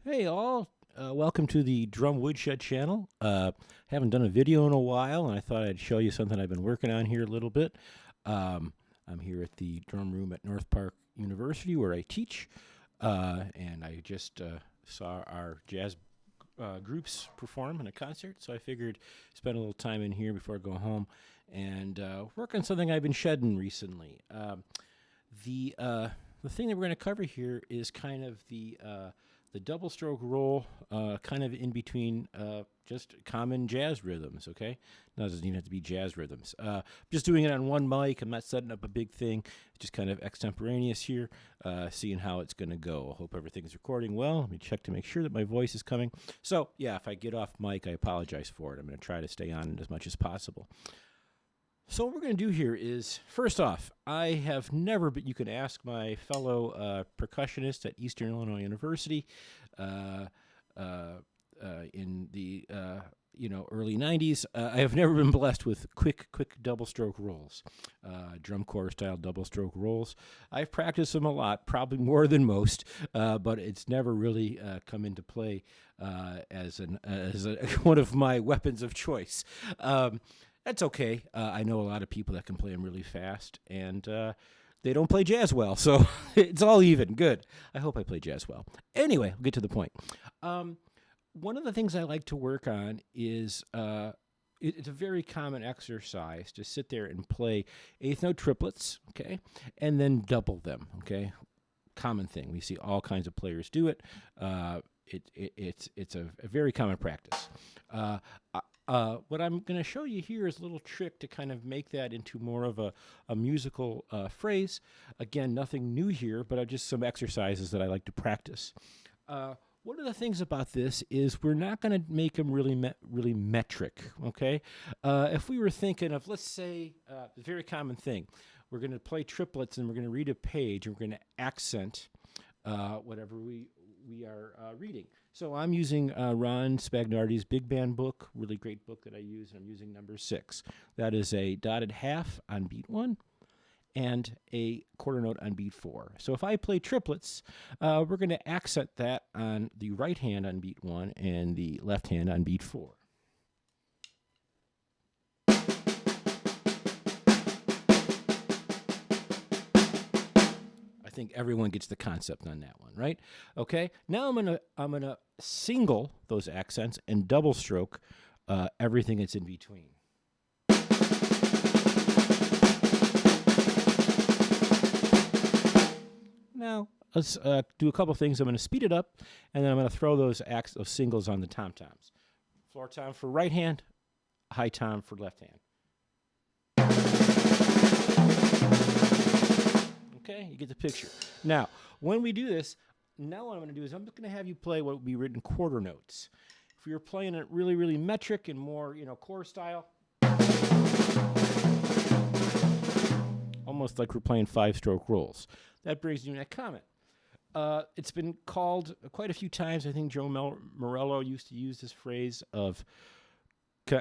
Hey all, welcome to the Drum Woodshed channel. Haven't done a video in a while, and I thought I'd show you something I've been working on here a little bit. I'm here at the drum room at North Park University where I teach, and I just saw our jazz groups perform in a concert, so I figured spend a little time in here before I go home and work on something I've been shedding recently. The thing that we're going to cover here is kind of the double stroke roll, kind of in between just common jazz rhythms, okay? Now, it doesn't even have to be jazz rhythms. Just doing it on one mic. I'm not setting up a big thing. Just kind of extemporaneous here, seeing how it's going to go. I hope everything's recording well. Let me check to make sure that my voice is coming. So, yeah, if I get off mic, I apologize for it. I'm going to try to stay on as much as possible. So what we're going to do here is, first off, I have never, but you can ask my fellow percussionists at Eastern Illinois University in the early 90s. I have never been blessed with quick double stroke rolls, drum corps style double stroke rolls. I've practiced them a lot, probably more than most, but it's never really come into play as one of my weapons of choice. That's okay. I know a lot of people that can play them really fast, and they don't play jazz well, so it's all even. Good. I hope I play jazz well. Anyway, we'll get to the point. One of the things I like to work on is it's a very common exercise to sit there and play eighth note triplets, okay, and then double them, okay? Common thing. We see all kinds of players do it. It's a very common practice. What I'm going to show you here is a little trick to kind of make that into more of a musical phrase. Again, nothing new here, but just some exercises that I like to practice. One of the things about this is we're not going to make them really metric, okay? If we were thinking of, let's say, a very common thing, we're going to play triplets and we're going to read a page and we're going to accent whatever we are reading. So I'm using Ron Spagnardi's Big Band book, really great book that I use, and I'm using number 6. That is a dotted half on beat 1 and a quarter note on beat 4. So if I play triplets, we're going to accent that on the right hand on beat 1 and the left hand on beat 4. I think everyone gets the concept on that one, right? Okay. Now I'm gonna single those accents and double stroke everything that's in between. Now let's do a couple things. I'm going to speed it up, and then I'm going to throw those singles on the tom-toms. Floor tom for right hand, high tom for left hand. Okay, you get the picture. Now, when we do this, now what I'm going to do is I'm going to have you play what would be written quarter notes. If we were playing it really metric and more, chord style, almost like we're playing 5-stroke rolls. That brings me to that comment. It's been called quite a few times. I think Joe Morello used to use this phrase of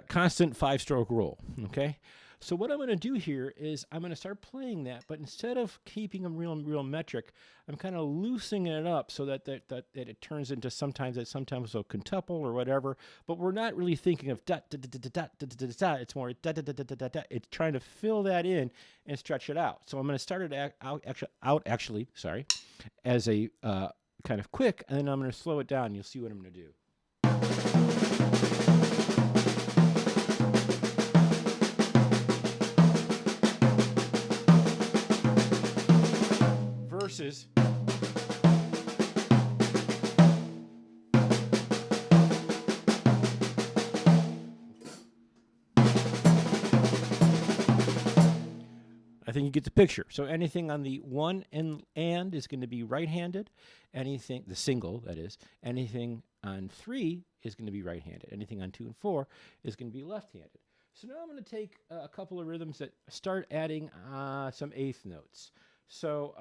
constant 5-stroke roll, okay? So what I'm going to do here is I'm going to start playing that, but instead of keeping them real metric, I'm kind of loosening it up so that it turns into sometimes a quintuple or whatever, but we're not really thinking of dot, dot, dot, dot, dot, dot, dot, dot. It's more dot, dot, dot, dot, dot, dot. It's trying to fill that in and stretch it out. So I'm going to start it out as a kind of quick, and then I'm going to slow it down. You'll see what I'm going to do. Versus I think you get the picture. So anything on the 1 and is going to be right-handed. Anything, the single, that is. Anything on 3 is going to be right-handed. Anything on 2 and 4 is going to be left-handed. So now I'm going to take a couple of rhythms that start adding some eighth notes. So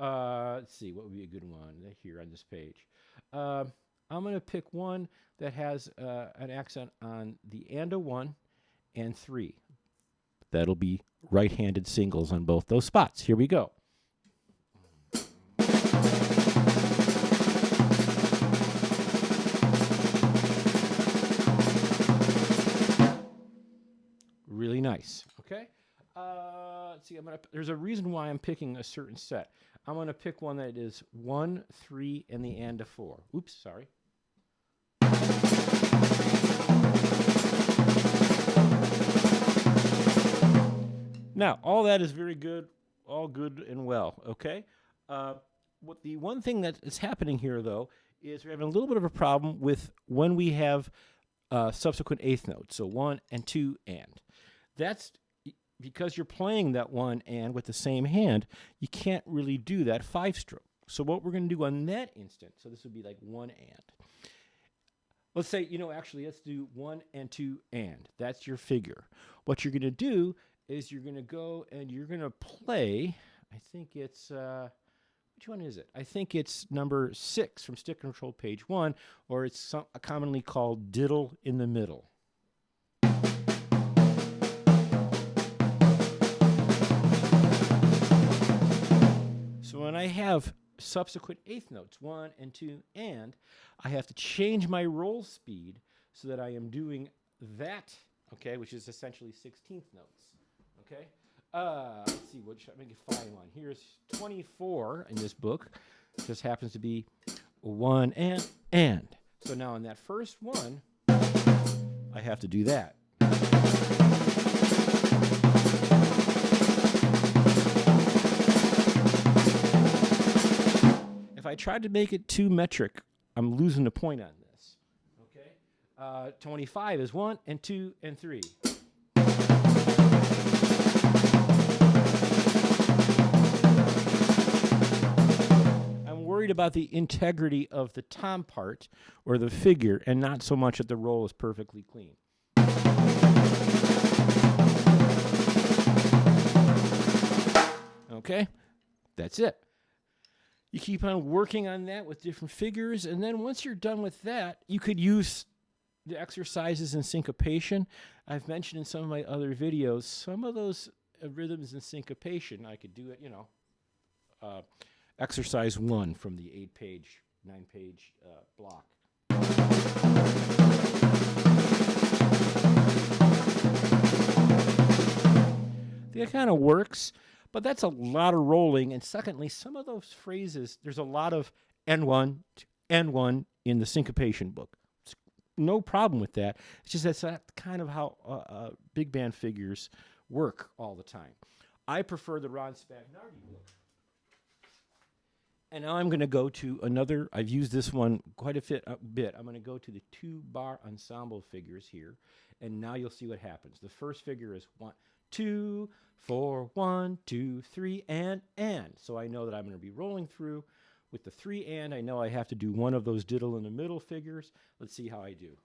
let's see, what would be a good one here on this page? I'm going to pick one that has an accent on the and a 1 and 3. That'll be right-handed singles on both those spots. Here we go. nice. Okay. Let's see. There's a reason why I'm picking a certain set. I'm going to pick one that is 1, 3, and the and a 4. Oops, sorry. Now, all that is very good, all good and well, okay? The one thing that is happening here, though, is we're having a little bit of a problem with when we have subsequent eighth notes, so 1 and 2 and. That's because you're playing that 1 and with the same hand, you can't really do that 5-stroke. So what we're going to do on that instant, so this would be like 1 and. Let's say, actually, let's do 1 and 2 and. That's your figure. What you're going to do is you're going to go and you're going to play, I think it's, which one is it? I think it's number 6 from Stick Control page 1, or it's commonly called diddle in the middle. So when I have subsequent eighth notes, 1 and 2 and, I have to change my roll speed so that I am doing that, okay, which is essentially 16th notes, okay? Let's see, what should I make a find one? Here's 24 in this book. It just happens to be 1 and. So now in that first one, I have to do that. If I tried to make it too metric, I'm losing the point on this. Okay? 25 is 1 and 2 and 3. I'm worried about the integrity of the tom part or the figure and not so much that the roll is perfectly clean. Okay? That's it. You keep on working on that with different figures, and then once you're done with that, you could use the exercises in syncopation. I've mentioned in some of my other videos, some of those rhythms in syncopation, I could do it, exercise 1 from the 8-page, 9-page block. That kind of works. But that's a lot of rolling. And secondly, some of those phrases, there's a lot of N1 in the syncopation book. It's no problem with that. It's just that's not kind of how big band figures work all the time. I prefer the Ron Spagnardi book. And now I'm going to go to another. I've used this one quite a bit. I'm going to go to the 2-bar ensemble figures here. And now you'll see what happens. The first figure is 1, 2, 4, 1, 2, 3, and. So I know that I'm going to be rolling through with the 3 and. I know I have to do one of those diddle in the middle figures. Let's see how I do.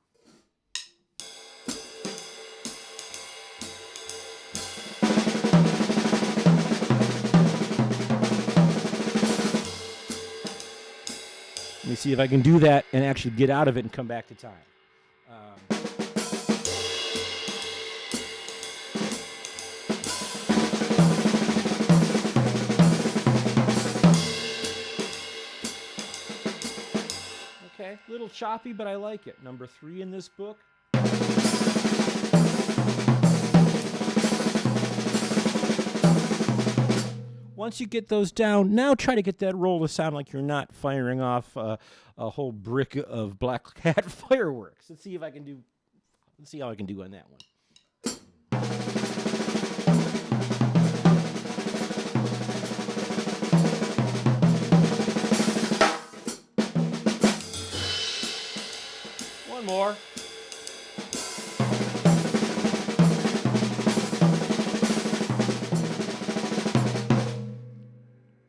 Let me see if I can do that and actually get out of it and come back to time. Okay, a little choppy, but I like it. Number 3 in this book. Once you get those down, now try to get that roll to sound like you're not firing off a whole brick of Black Cat fireworks. Let's see if I can do. Let's see how I can do on that one. One more.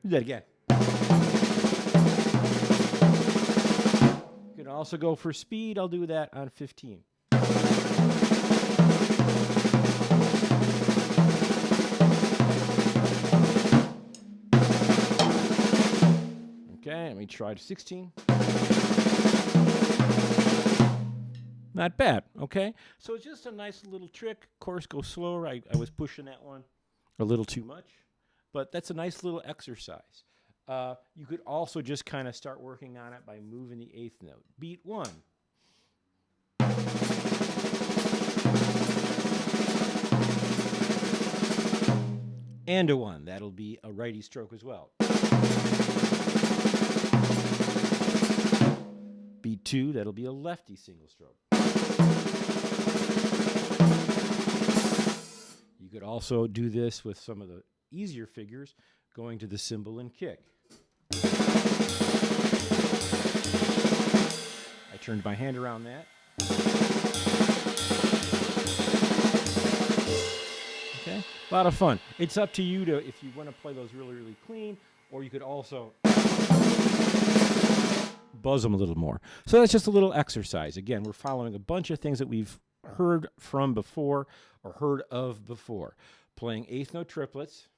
Do that again. You can also go for speed. I'll do that on 15. Okay, let me try 16. Not bad, okay? So it's just a nice little trick. Of course, go slower. I was pushing that one a little too much. But that's a nice little exercise. You could also just kind of start working on it by moving the 8th note. Beat 1. and a 1. That'll be a righty stroke as well. Beat 2, that'll be a lefty single stroke. You could also do this with some of the easier figures, going to the cymbal and kick. I turned my hand around that. Okay, a lot of fun. It's up to you to, if you want to play those really, really clean, or you could also buzz them a little more. So that's just a little exercise. Again, we're following a bunch of things that we've heard from before or heard of before. Playing eighth note triplets.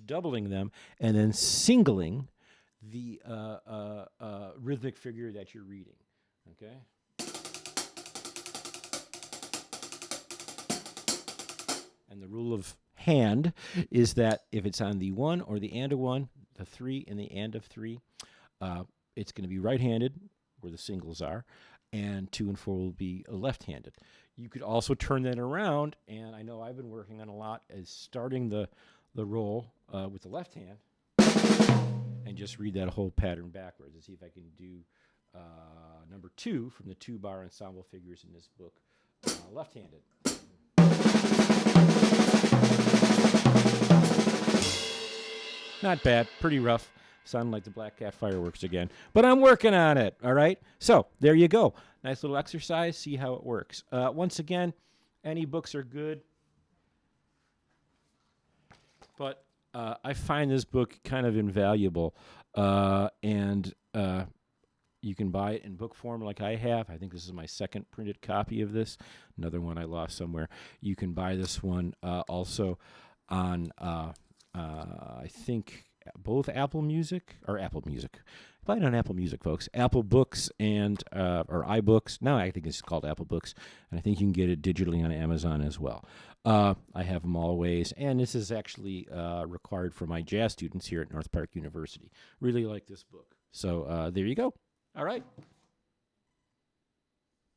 Doubling them, and then singling the rhythmic figure that you're reading. Okay? And the rule of hand is that if it's on the 1 or the and of 1, the 3 and the and of 3, it's going to be right-handed, where the singles are, and 2 and 4 will be left-handed. You could also turn that around, and I know I've been working on a lot, is starting the roll with the left hand and just read that whole pattern backwards and see if I can do number 2 from the 2-bar ensemble figures in this book left-handed. Not bad, pretty rough. Sounding like the Black Cat fireworks again. But I'm working on it, all right? So there you go. Nice little exercise. See how it works. Once again, any books are good. But I find this book kind of invaluable. And you can buy it in book form like I have. I think this is my second printed copy of this. Another one I lost somewhere. You can buy this one also on, I think, both Apple Music. Buy it on Apple Music, folks. Apple Books and or iBooks. Now I think it's called Apple Books, and I think you can get it digitally on Amazon as well. I have them all ways, and this is actually required for my jazz students here at North Park University. Really like this book. So there you go. All right.